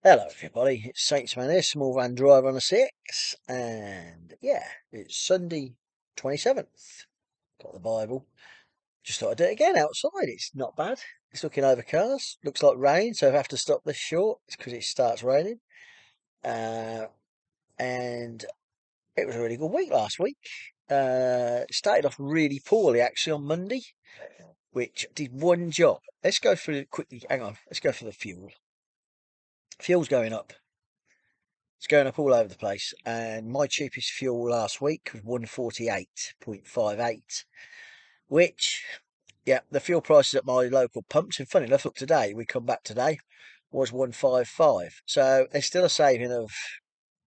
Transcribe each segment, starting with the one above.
Hello, everybody. It's Saintsman here, small van driver on a six, and yeah, it's Sunday 27th. Got the Bible. Just thought I'd do it again outside. It's not bad. It's looking overcast. Looks like rain, so if I have to stop this short, it's because it starts raining. Uh, and it was a really good week last week. It started off really poorly actually on Monday, which did one job. Let's go through it quickly. Hang on. Let's go for the fuel. Fuel's going up. It's going up all over the place. And my cheapest fuel last week was 148.58, which, yeah, the fuel prices at my local pumps, and funny enough, look today, we come back today, was 155. So there's still a saving of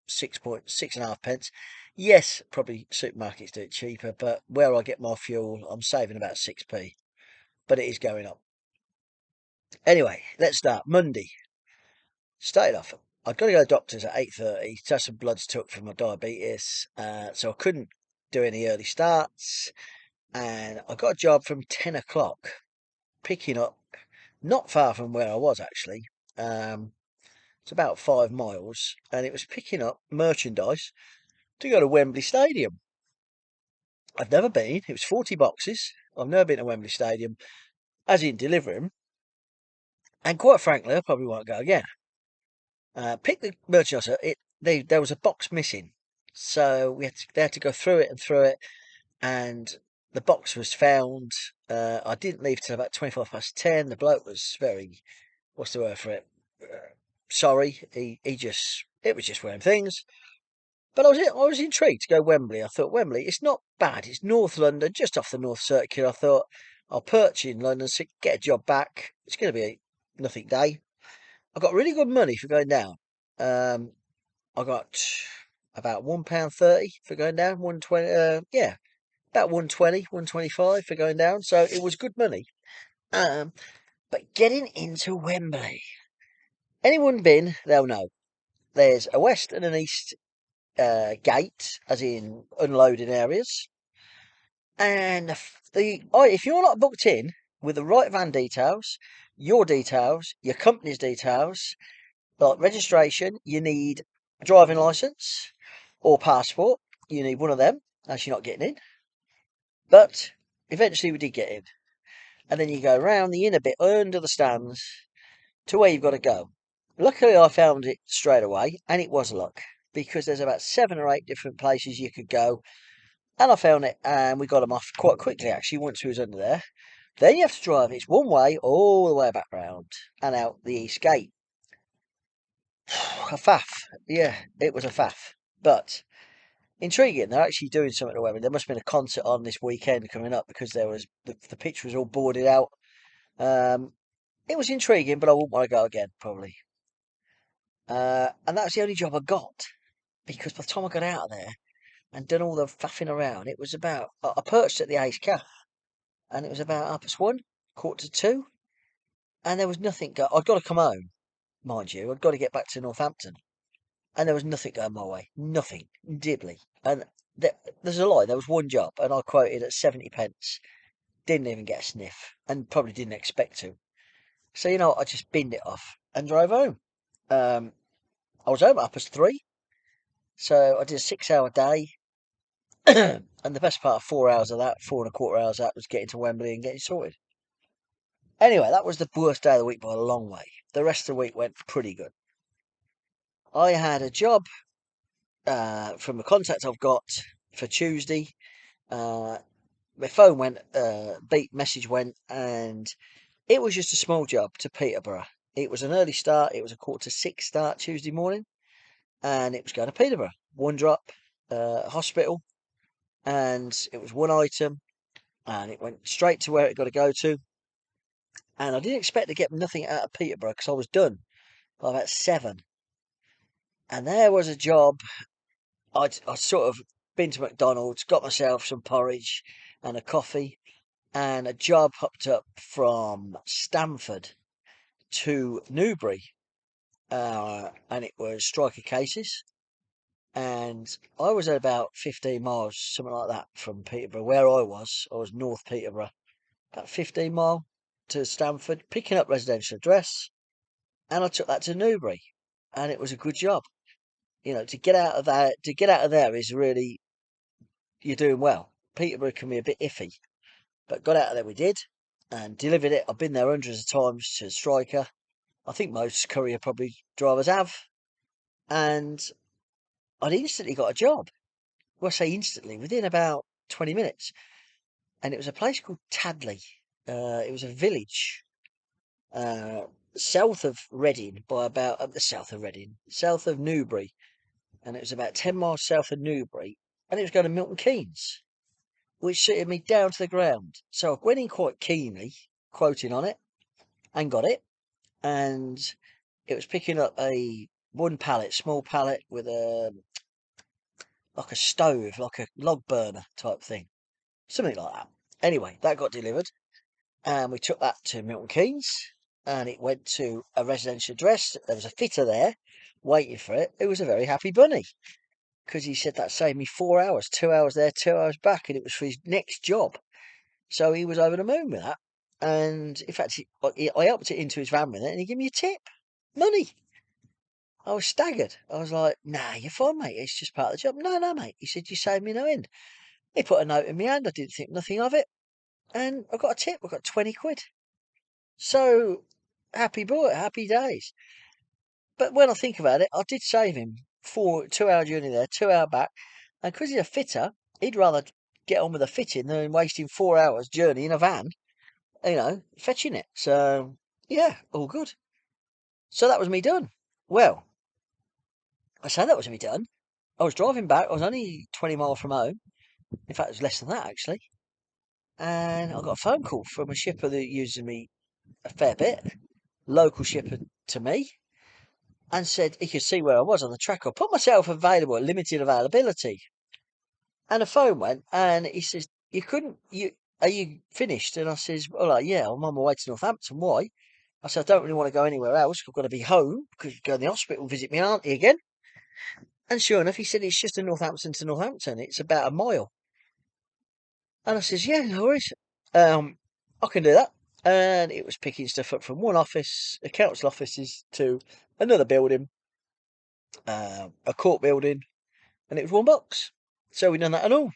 6.6.5 pence. Yes, probably supermarkets do it cheaper, but where I get my fuel, I'm saving about 6p. But it is going up. Anyway, let's start. Monday. Started off. I'd got to go to the doctor's at 8:30 to have some bloods took for my diabetes, so I couldn't do any early starts. And I got a job from 10 o'clock, picking up not far from where I was actually. It's about 5 miles, and it was picking up merchandise to go to Wembley Stadium. I've never been. It was 40 boxes. I've never been to Wembley Stadium, as in delivering. And quite frankly, I probably won't go again. Pick the merchandise up. There was a box missing, so they had to go through it and through it, and the box was found. I didn't leave till about 10:25. The bloke was very, what's the word for it? Sorry. He just, it was just one of them things. But I was intrigued to go Wembley. I thought Wembley, it's not bad. It's North London, just off the North Circular. I thought I'll perch in London, get a job back. It's going to be a nothing day. I got really good money for going down. Um, I got about £1.30 for going down. 120. Yeah, about 120, 125 for going down. So it was good money. Um, but getting into Wembley, anyone been? They'll know. There's a west and an east gate, as in unloading areas, and if you're not booked in with the right van details, your company's details, like registration, you need a driving license or passport. You need one of them, as you're not getting in. But eventually we did get in. And then you go round the inner bit under the stands to where you've got to go. Luckily, I found it straight away, and it was luck because there's about 7 or 8 different places you could go. And I found it, and we got them off quite quickly actually once we was under there. Then you have to drive. It's one way all the way back round and out the east gate. A faff. Yeah, it was a faff. But intriguing. They're actually doing something at Wembley. There must have been a concert on this weekend coming up because there was the pitch was all boarded out. Um, it was intriguing, but I wouldn't want to go again probably. And that was the only job I got because by the time I got out of there and done all the faffing around, it was about I perched at the Ace Caff and it was about 1:30, 1:45, and there was nothing. I'd got to come home, mind you. I'd got to get back to Northampton, and there was nothing going my way. Nothing, diddly. And there's a lie. There was one job, and I quoted at 70 pence. Didn't even get a sniff, and probably didn't expect to. So I just binned it off and drove home. Um, I was home at 3:30, so I did a 6-hour day, and the best part of 4 hours of that, 4.25 hours of that, was getting to Wembley and getting sorted. Anyway, that was the worst day of the week by a long way. The rest of the week went pretty good. I had a job from a contact I've got for Tuesday. Uh, my phone went, beep message went, and it was just a small job to Peterborough. It was an early start. It was a 5:45 start Tuesday morning, and it was going to Peterborough. One drop, hospital, and it was one item, and it went straight to where it got to go to. And I didn't expect to get nothing out of Peterborough because I was done by about 7. And there was a job. I'd sort of been to McDonald's, got myself some porridge and a coffee, and a job popped up from Stamford to Newbury, and it was striker cases. And I was at about 15 miles, something like that, from Peterborough, where I was North Peterborough, about 15 mile to Stamford, picking up residential address, and I took that to Newbury. and it was a good job. To get out of there is really, you're doing well. Peterborough can be a bit iffy, but got out of there we did, and delivered it. I've been there hundreds of times to Striker. I think most courier probably drivers have, and I'd instantly got a job. Well, I say instantly, within about 20 minutes, and it was a place called Tadley. It was a village uh, south of Reading by about south of Newbury, and it was about 10 miles south of Newbury, and it was going to Milton Keynes, which suited me down to the ground. So I went in quite keenly, quoting on it, and got it. And it was picking up a one pallet, small pallet with like a stove, like a log burner type thing, something like that. Anyway, that got delivered, and we took that to Milton Keynes, and it went to a residential address. There was a fitter there waiting for it. It was a very happy bunny, because he said that saved me 4 hours, 2 hours there, 2 hours back, and it was for his next job. So he was over the moon with that. And in fact, I helped it into his van with it, and he gave me a tip, money. I was staggered. I was like, "Nah, you're fine, mate. It's just part of the job." "No, no, mate." He said, "You saved me no end." He put a note in my hand. I didn't think nothing of it, and I got a tip. I got 20 quid. So happy boy, happy days. But when I think about it, I did save him 2 hour journey there, 2 hour back, and because he's a fitter, he'd rather get on with the fitting than wasting 4 hours journey in a van, fetching it. So yeah, all good. So that was me done. Well, I say that was me done. I was driving back. I was only 20 miles from home. In fact, it was less than that actually. And I got a phone call from a shipper that uses me a fair bit, local shipper to me, and said he could see where I was on the track. I put myself available at limited availability. And the phone went, and he says, "You couldn't, are you finished?" And I says, "Well, yeah, I'm on my way to Northampton. Why?" I said, "I don't really want to go anywhere else. I've got to be home because go to the hospital and visit my auntie again." And sure enough, he said, "It's just a Northampton to Northampton. It's about a mile." And I says, "Yeah, no worries. I can do that." And it was picking stuff up from one office, a council offices, to another building, a court building, and it was one box. So we done that and all.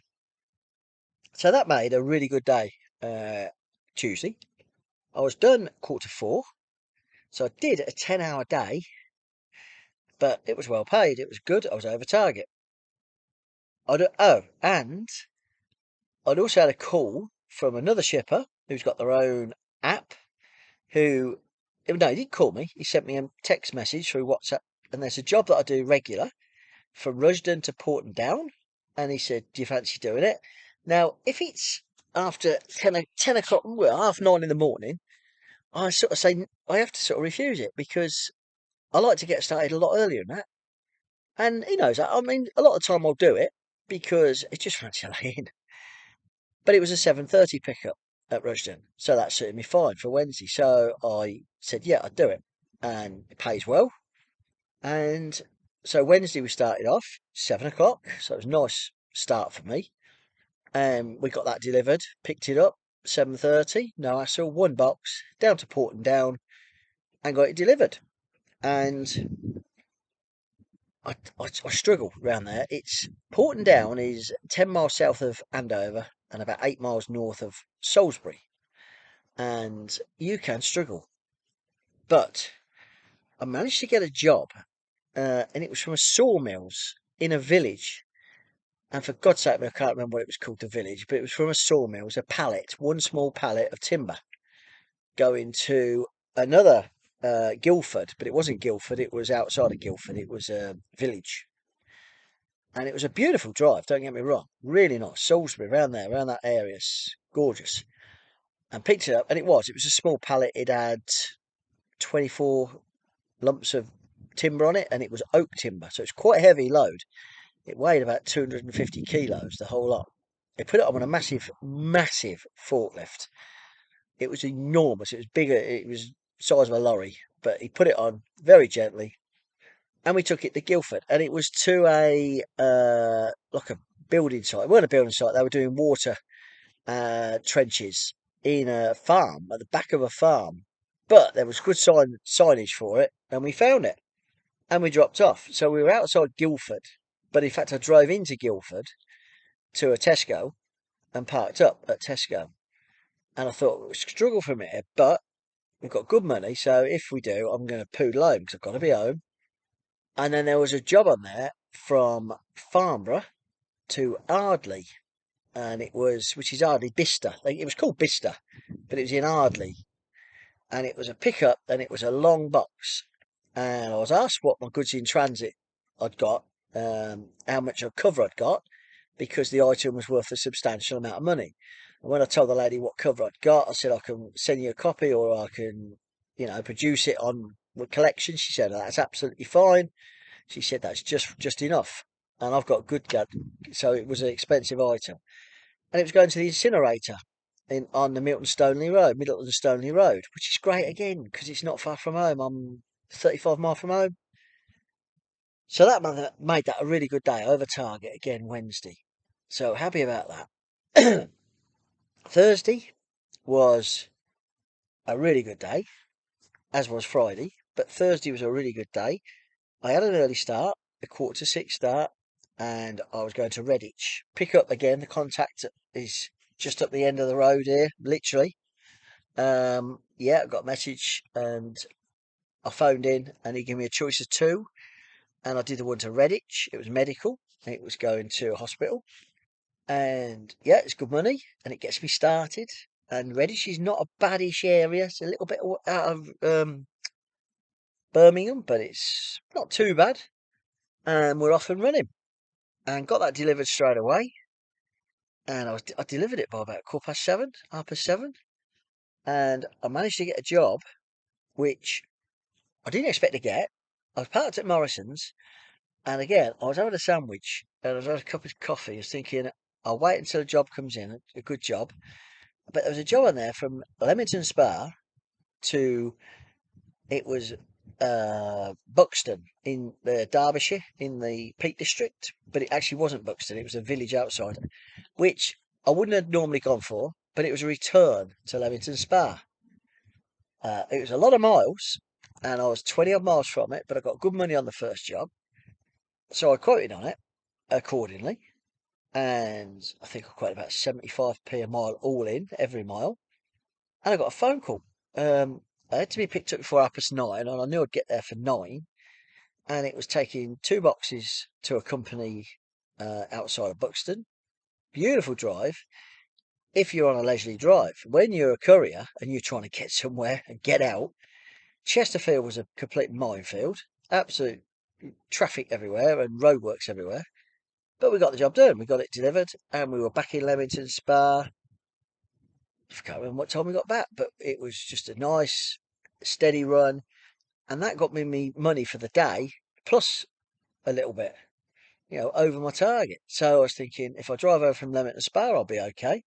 So that made a really good day. Tuesday, I was done 4:15, so I did a 10-hour day, but it was well paid. It was good. I was over target. And I'd also had a call from another shipper who's got their own app. No, he didn't call me. He sent me a text message through WhatsApp, and there's a job that I do regular from Rusden to Porton and he said, "Do you fancy doing it?" Now, if it's after 10 o'clock, well, 9:30 in the morning, I sort of say I have to sort of refuse it because I like to get started a lot earlier than that. And he knows that. I mean, a lot of the time I'll do it because it's just fancy laying. But it was a 7:30 pickup at Rusden, so that suited me fine for Wednesday. So I said, yeah, I'd do it. And it pays well. And so Wednesday we started off 7 o'clock. So it was a nice start for me. We got that delivered, picked it up 7:30. No hassle, one box down to Porton Down, and got it delivered. And I struggle around there. It's Porton Down is 10 miles south of Andover and about 8 miles north of Salisbury, and you can struggle. But I managed to get a job, and it was from a sawmills in a village. And for God's sake, I can't remember what it was called, the village, but it was from a sawmills, a pallet, one small pallet of timber going to another Guildford, but it wasn't Guildford, it was outside of Guildford, it was a village. And it was a beautiful drive, don't get me wrong, really nice. Salisbury, around there, around that area, gorgeous. And picked it up, and it was a small pallet, it had 24 lumps of timber on it, and it was oak timber, so it's quite a heavy load. It weighed about 250 kilos, the whole lot. They put it on a massive, massive forklift. It was enormous. It was bigger. It was size of a lorry. But he put it on very gently, and we took it to Guildford. And it was to a like a building site. It weren't a building site. They were doing water trenches in a farm, at the back of a farm. But there was good signage for it, and we found it. and we dropped off. So we were outside Guildford, but in fact I drove into Guildford to a Tesco and parked up at Tesco. And I thought we'll struggle for a minute, but we've got good money, so if we do, I'm going to poodle home because I've got to be home. And then there was a job on there from Farnborough to Ardley, and which is Ardley Bicester. It was called Bicester, but it was in Ardley, and it was a pickup, and it was a long box. And I was asked what my goods in transit I'd got, how much of cover I'd got, because the item was worth a substantial amount of money. And when I told the lady what cover I'd got, I said I can send you a copy, or I can, produce it on collection. She said that's absolutely fine. She said that's just enough, and I've got good gut, so it was an expensive item, and it was going to the incinerator on the Middleton Stoneleigh Road, which is great again because it's not far from home. I'm 35 miles from home, so that made that a really good day over target again Wednesday. So happy about that. Thursday was a really good day, as was Friday, but Thursday was a really good day. I had an early start, a 5:45 start, and I was going to Redditch. Pick up again, the contact is just up the end of the road here, literally. Yeah, I got a message and I phoned in and he gave me a choice of two. And I did the one to Redditch. It was medical. It was going to a hospital. And yeah, it's good money and it gets me started. And Redditch is not a baddish area. It's a little bit out of Birmingham, but it's not too bad. And we're off and running. And got that delivered straight away. And I delivered it by about 7:15, 7:30. And I managed to get a job, which I didn't expect to get. I was parked at Morrison's, and again, I was having a sandwich and I was having a cup of coffee. I was thinking, I'll wait until a job comes in, a good job. But there was a job on there from Leamington Spa to, it was Buxton in the Derbyshire, in the Peak District. But it actually wasn't Buxton, it was a village outside, which I wouldn't have normally gone for, but it was a return to Leamington Spa. It was a lot of miles, and I was 20 odd miles from it, but I got good money on the first job. So I quoted on it accordingly, and I think I quoted about 75p a mile all in, every mile. And I got a phone call. I had to be picked up before 9:30, and I knew I'd get there for 9. And it was taking 2 boxes to a company outside of Buxton. Beautiful drive if you're on a leisurely drive. When you're a courier and you're trying to get somewhere and get out, Chesterfield was a complete minefield. Absolute traffic everywhere and roadworks everywhere. But we got the job done. We got it delivered and we were back in Leamington Spa. I can't remember what time we got back, but it was just a nice, steady run. And that got me money for the day, plus a little bit, over my target. So I was thinking, if I drive over from Leamington Spa, I'll be okay.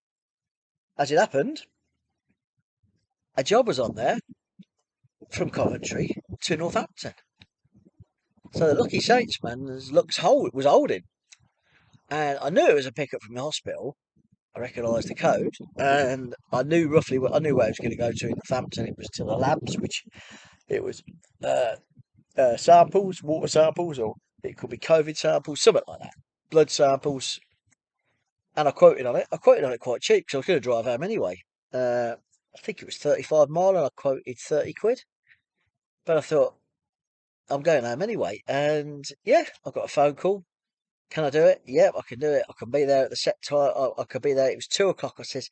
As it happened, a job was on there from Coventry to Northampton. So the lucky saints, man, was holding. And I knew it was a pickup from the hospital. I recognised the code, and I knew roughly I knew where I was going to go to in Northampton. It was to the labs, which it was samples, water samples, or it could be COVID samples, something like that, blood samples. And I quoted on it. I quoted on it quite cheap because I was going to drive home anyway. I think it was 35 mile, and I quoted 30 quid. But I thought I'm going home anyway, and yeah, I got a phone call. Can I do it? Yep, I can do it. I can be there at the set time. I could be there. It was 2 o'clock. I says,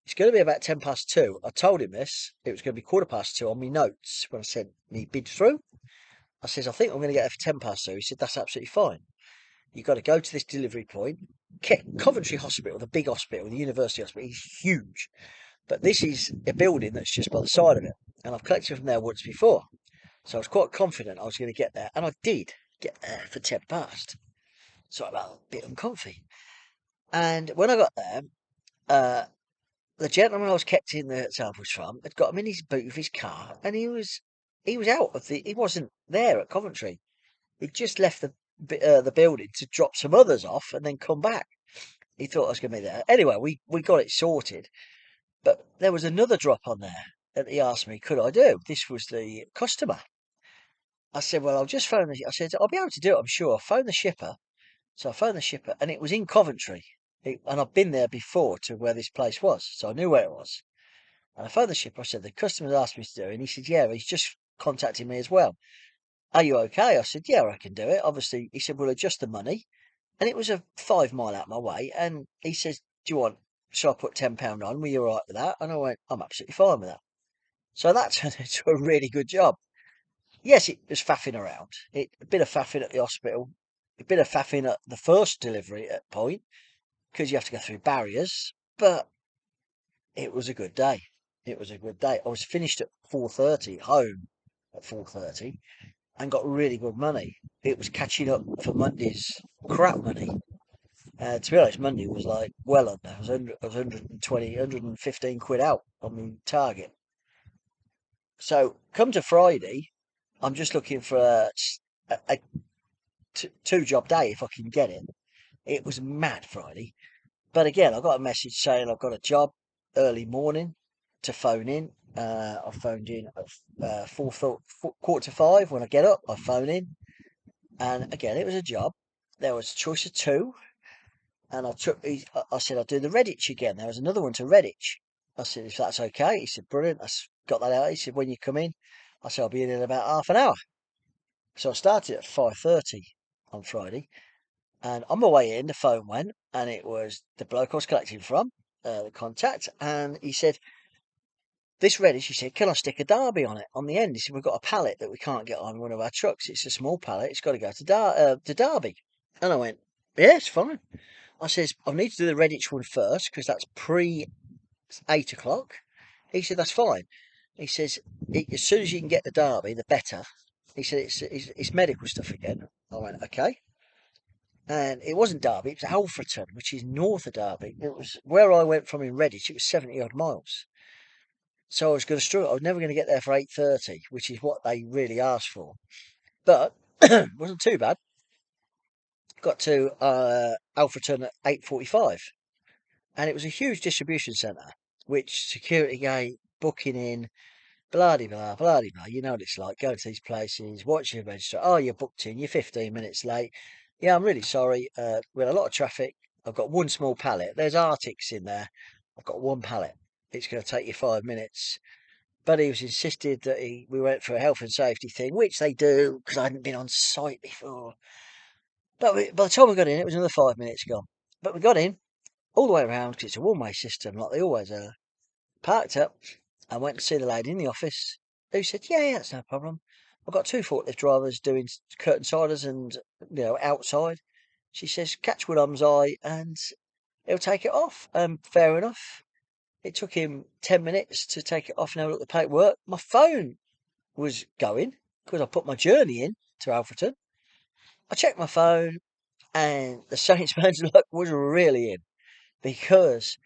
it's going to be about 2:10. I told him this. It was going to be 2:15 on my notes when I sent me bid through. I says, I think I'm going to get there for 2:10. He said, that's absolutely fine. You've got to go to this delivery point. Coventry Hospital, the big hospital, the university hospital, is huge. But this is a building that's just by the side of it. And I've collected from there once before. So I was quite confident I was going to get there. And I did get there for 10 past. So I'm a bit uncomfy. And when I got there, the gentleman I was kept in the samples from had got him in his boot of his car, and he was he wasn't there at Coventry. He'd just left the building to drop some others off and then come back. He thought I was going to be there. Anyway, we got it sorted, but there was another drop on there that he asked me, could I do? This was the customer. I said, well, I'll just phone I said, I'll be able to do it, I'm sure. I'll phone the shipper. So I phoned the shipper, and it was in Coventry. And I've been there before to where this place was, so I knew where it was. And I phoned the shipper. I said, the customer's asked me to do it. And he said, yeah, he's just contacted me as well. Are you okay? I said, yeah, I can do it. Obviously, he said, we'll adjust the money. And it was a 5 mile out my way. And he says, do you want, shall I put £10 on? Were you all right with that? And I went, I'm absolutely fine with that. So that turned into a really good job. Yes, it was faffing around. A bit of faffing at the hospital, a bit of faffing at the first delivery at point, because you have to go through barriers. But it was a good day. It was a good day. I was finished at 4:30, home at 4:30, and got really good money. It was catching up for Monday's crap money. To be honest, Monday was like well under. I was 120, 115 quid out on the target. So come to Friday, I'm just looking for a two-job day if I can get it. It was mad Friday. But again, I got a message saying I've got a job early morning to phone in. I phoned in at 4:45 when I get up. I phone in, and again, it was a job. There was a choice of two, and I said I'll do the Redditch again. There was another one to Redditch. I said if that's okay. He said brilliant. Got that out. He said when you come in, I said I'll be in about half an hour. So I started at 5:30 on Friday. And on my way in, the phone went, and it was the bloke I was collecting from, the contact. And he said, this Reddish, he said, can I stick a Derby on it, on the end? He said, we've got a pallet that we can't get on one of our trucks. It's a small pallet. It's got to go to Derby. And I went, yeah, it's fine. I says, I need to do the Redditch one first, because that's pre 8 o'clock. He said, that's fine. He says, as soon as you can get the Derby, the better. He said, it's medical stuff again. I went, okay. And it wasn't Derby, it was Alfreton, which is north of Derby. It was where I went from in Redditch, it was 70 odd miles. So I was going to struggle. I was never going to get there for 8:30, which is what they really asked for. But it wasn't too bad. Got to Alfreton at 8:45. And it was a huge distribution centre, which security gate, booking in, blah de blah, blah de blah. You know what it's like. Go to these places, watch your register. Oh, you're booked in. You're 15 minutes late. Yeah, I'm really sorry. We had a lot of traffic. I've got one small pallet. There's Arctics in there. I've got one pallet. It's going to take you 5 minutes. But he was insisted that we went for a health and safety thing, which they do because I hadn't been on site before. But by the time we got in, it was another 5 minutes gone. But we got in all the way around because it's a one-way system, like they always are. Parked up. I went to see the lady in the office who said, yeah, that's no problem. I've got two forklift drivers doing curtain siders and, outside. She says, catch Willem's eye and he'll take it off. Fair enough. It took him 10 minutes to take it off and have a look at the paperwork. My phone was going because I put my journey in to Alfreton. I checked my phone and the salesman's look was really in because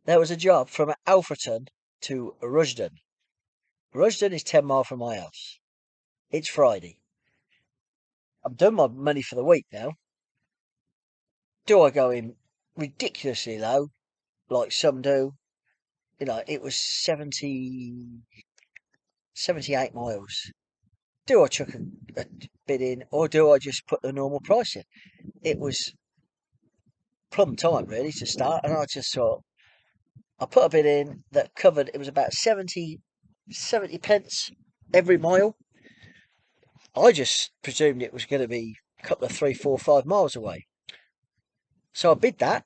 there was a job from Alfreton to Rusden. Rusden is 10 miles from my house. It's Friday. I've done my money for the week now. Do I go in ridiculously low, like some do? It was 78 miles. Do I chuck a bid in, or do I just put the normal price in? It was plumb time, really, to start, and I just thought, I put a bid in that covered, it was about 70 pence every mile. I just presumed it was going to be a couple of 3, 4, 5 miles away. So I bid that,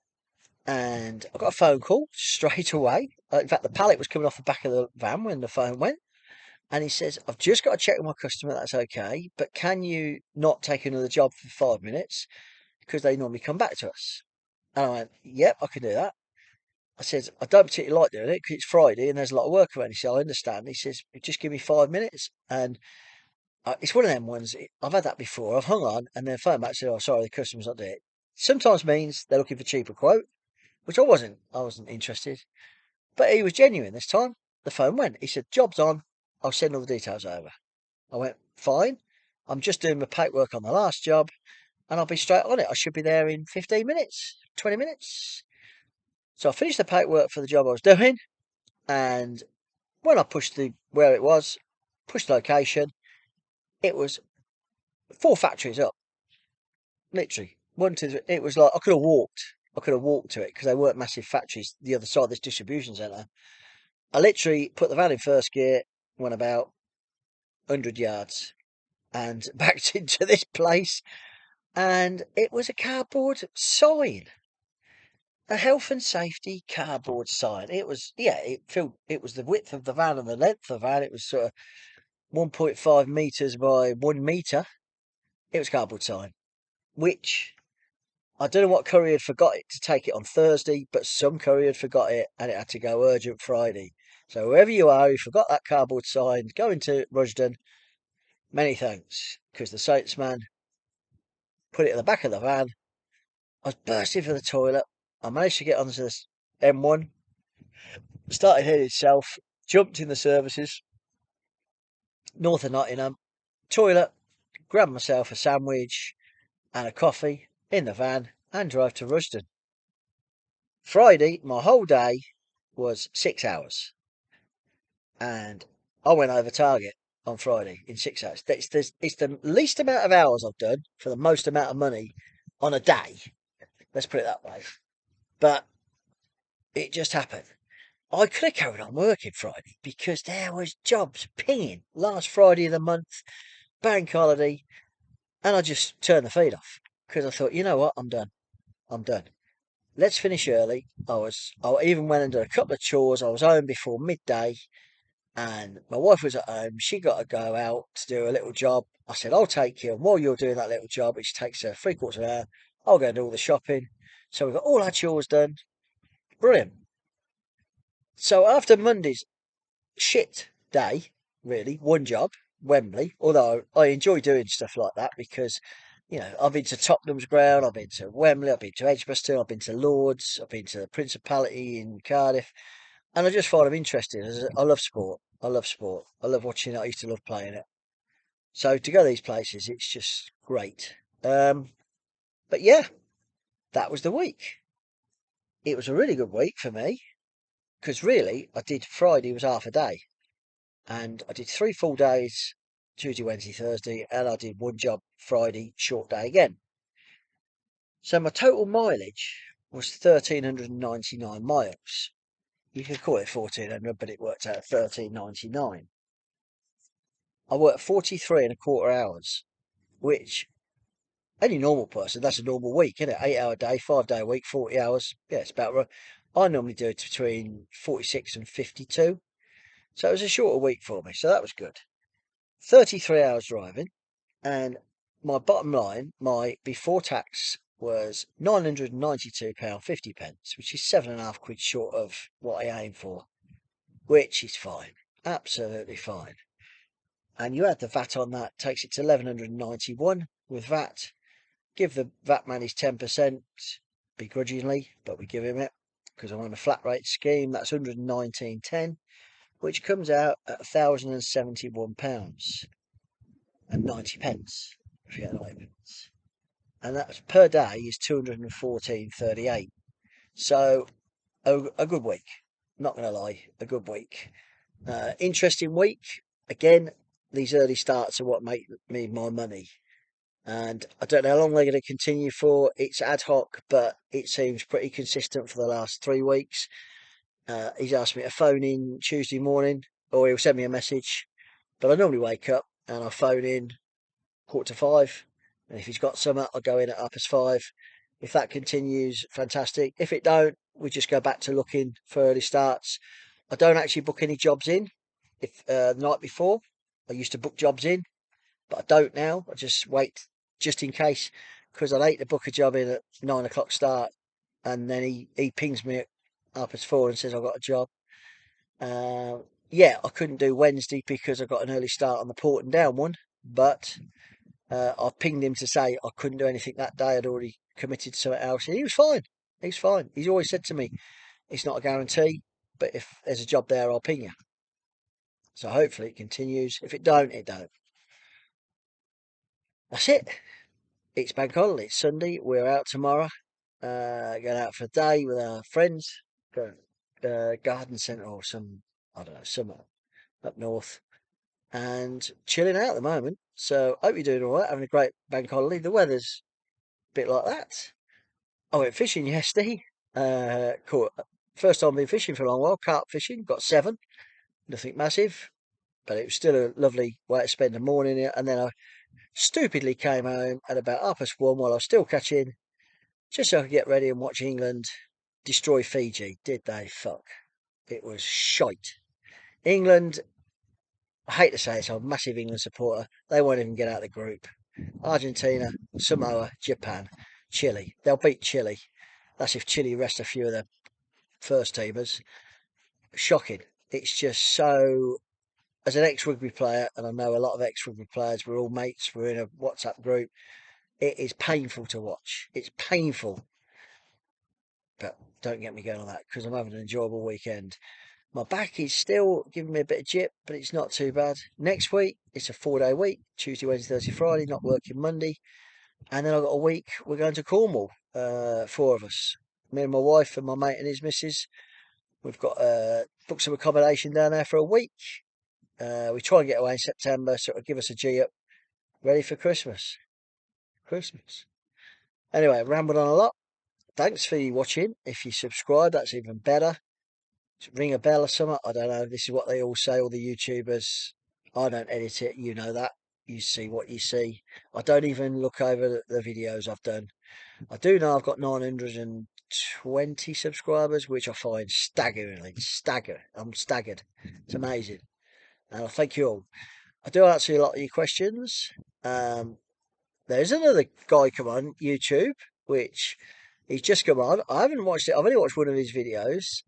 and I got a phone call straight away. In fact, the pallet was coming off the back of the van when the phone went. And he says, I've just got to check with my customer, that's okay, but can you not take another job for 5 minutes? Because they normally come back to us. And I went, yep, I can do that. I said, I don't particularly like doing it because it's Friday and there's a lot of work around. He said, I understand. He says, just give me 5 minutes. And it's one of them ones, I've had that before. I've hung on and then phone back and said, oh, sorry, the customer's not doing it. Sometimes means they're looking for cheaper quote, which I wasn't interested. But he was genuine this time. The phone went. He said, job's on. I'll send all the details over. I went, fine. I'm just doing my paperwork on the last job and I'll be straight on it. I should be there in 15 minutes, 20 minutes. So I finished the paperwork for the job I was doing. And when I pushed where it was, pushed location, it was 4 factories up, literally. 1, 2, 3. It was like I could have walked. I could have walked to it because they weren't massive factories the other side of this distribution centre. I literally put the van in first gear, went about 100 yards, and backed into this place. And it was a cardboard sign, a health and safety cardboard sign. It was, yeah, it was the width of the van and the length of the van. It was sort of 1.5 metres by 1 metre. It was a cardboard sign, which I don't know what courier had forgot it to take it on Thursday, but some courier had forgot it and it had to go urgent Friday. So wherever you are, you forgot that cardboard sign, go into Rushden. Many thanks, because the salesman put it at the back of the van. I was bursting for the toilet. I managed to get onto this M1, started heading south, jumped in the services, north of Nottingham, toilet, grabbed myself a sandwich and a coffee in the van and drove to Rushden. Friday, my whole day was 6 hours. And I went over target on Friday in 6 hours. It's the least amount of hours I've done for the most amount of money on a day. Let's put it that way. But it just happened. I could have carried on working Friday because there was jobs pinging last Friday of the month, bank holiday, and I just turned the feed off because I thought, you know what, I'm done. I'm done. Let's finish early. I even went and did a couple of chores. I was home before midday, and my wife was at home. She got to go out to do a little job. I said, I'll take you. And while you're doing that little job, which takes 3/4 of an hour, I'll go and do all the shopping. So we got all our chores done. Brilliant. So after Monday's shit day, really, one job, Wembley, although I enjoy doing stuff like that because, I've been to Tottenham's ground, I've been to Wembley, I've been to Edgbaston, I've been to Lords, I've been to the Principality in Cardiff, and I just find them interesting. I love sport. I love sport. I love watching it. I used to love playing it. So to go to these places, it's just great. But yeah, that was the week. It was a really good week for me because really, I did Friday was half a day. And I did 3 full days, Tuesday, Wednesday, Thursday, and I did one job Friday, short day again. So my total mileage was 1,399 miles. You could call it 1,400, but it worked out 1,399. I worked 43 and a quarter hours, which any normal person, that's a normal week, isn't it? 8-hour day, 5-day week, 40 hours. Yeah, it's about right. I normally do it between 46 and 52. So it was a shorter week for me. So that was good. 33 hours driving, and my bottom line, my before tax was £992.50, which is 7.5 quid short of what I aim for, which is fine, absolutely fine. And you add the VAT on that, takes it to 1191 with VAT. Give the VAT man his 10%, begrudgingly, but we give him it because I'm on a flat rate scheme. That's 119.10, which comes out at £1,071 and 90 pence. If you get 90 pence. And that's per day is 214.38. So a good week. Not going to lie, a good week. Interesting week. Again, these early starts are what make me my money. And I don't know how long they're going to continue for. It's ad hoc, but it seems pretty consistent for the last 3 weeks. He's asked me to phone in Tuesday morning, or he'll send me a message. But I normally wake up and I phone in 4:45. And if he's got summer, I'll go in at 5:30. If that continues, fantastic. If it don't, we just go back to looking for early starts. I don't actually book any jobs in. If the night before, I used to book jobs in, but I don't now. I just wait just in case because I'd hate to book a job in at 9 o'clock start, and then he pings me at 4:30 and says I've got a job. Uh, yeah, I couldn't do Wednesday because I got an early start on the Porton Down one, but I pinged him to say I couldn't do anything that day. I'd already committed to something else. And he was fine. He's fine. He's always said to me, it's not a guarantee, but if there's a job there, I'll ping you. So hopefully it continues. If it don't, it don't. That's it. It's bank holiday. It's Sunday. We're out tomorrow. Going out for a day with our friends. Go garden centre or some, I don't know, somewhere up north. And chilling out at the moment. So hope you're doing all right, having a great bank holiday. The weather's a bit like that. I went fishing yesterday. Caught first time I've been fishing for a long while. Carp fishing, got 7. Nothing massive, but it was still a lovely way to spend the morning. And then I stupidly came home at about 1:30 while I was still catching, just so I could get ready and watch England destroy Fiji. Did they fuck? It was shite. England, I hate to say it, I'm a massive England supporter. They won't even get out of the group. Argentina, Samoa, Japan, Chile. They'll beat Chile. That's if Chile rest a few of their first teamers. Shocking. It's just so. As an ex-rugby player, and I know a lot of ex-rugby players, we're all mates, we're in a WhatsApp group. It is painful to watch. It's painful. But don't get me going on that because I'm having an enjoyable weekend. My back is still giving me a bit of jip, but it's not too bad. Next week, it's a 4-day week Tuesday, Wednesday, Thursday, Friday, not working Monday. And then I've got a week, we're going to Cornwall, 4 of us. Me and my wife and my mate and his missus. We've got booked some accommodation down there for a week. We try and get away in September, so it'll give us a G up, ready for Christmas. Christmas. Anyway, rambled on a lot. Thanks for watching. If you subscribe, that's even better. Ring a bell or something. I don't know. This is what they all say, all the YouTubers. I don't edit it. You know that. You see what you see. I don't even look over the videos I've done. I do know I've got 920 subscribers, which I find I'm staggered. It's amazing. And I thank you all. I do answer a lot of your questions. There's another guy come on YouTube, which he's just come on. I haven't watched it. I've only watched one of his videos.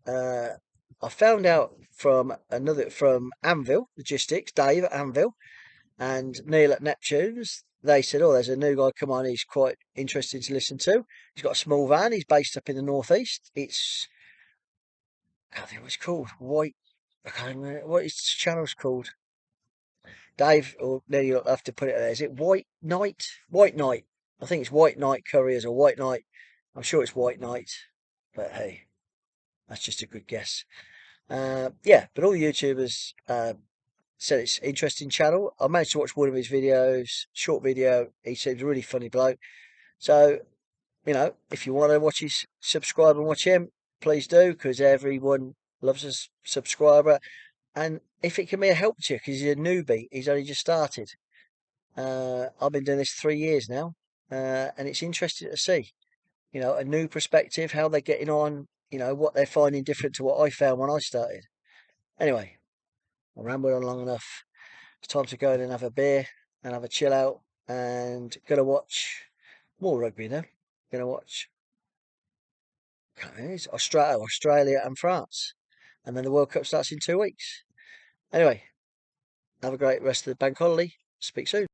I found out from Anvil Logistics, Dave at Anvil, and Neil at Neptunes. They said, "Oh, there's a new guy come on. He's quite interesting to listen to. He's got a small van. He's based up in the northeast. I can't think what it's called. White. I can't remember what his channel's called. Dave, or Neil, you'll have to put it there. Is it White Knight? White Knight. I think it's White Knight Couriers or White Knight. I'm sure it's White Knight. But hey, that's just a good guess. Yeah, but all the YouTubers said it's an interesting channel. I managed to watch one of his videos, short video. He seems a really funny bloke. So, if you want to watch his subscribe and watch him, please do, because everyone loves a subscriber. And if it can be a help to you, because he's a newbie, he's only just started. I've been doing this 3 years now, and it's interesting to see, a new perspective, how they're getting on, what they're finding different to what I found when I started. Anyway, I rambled on long enough. It's time to go in and have a beer and have a chill out, and gonna watch more rugby now. Gonna watch it's Australia and France, and then the World Cup starts in 2 weeks. Anyway, have a great rest of the bank holiday. Speak soon.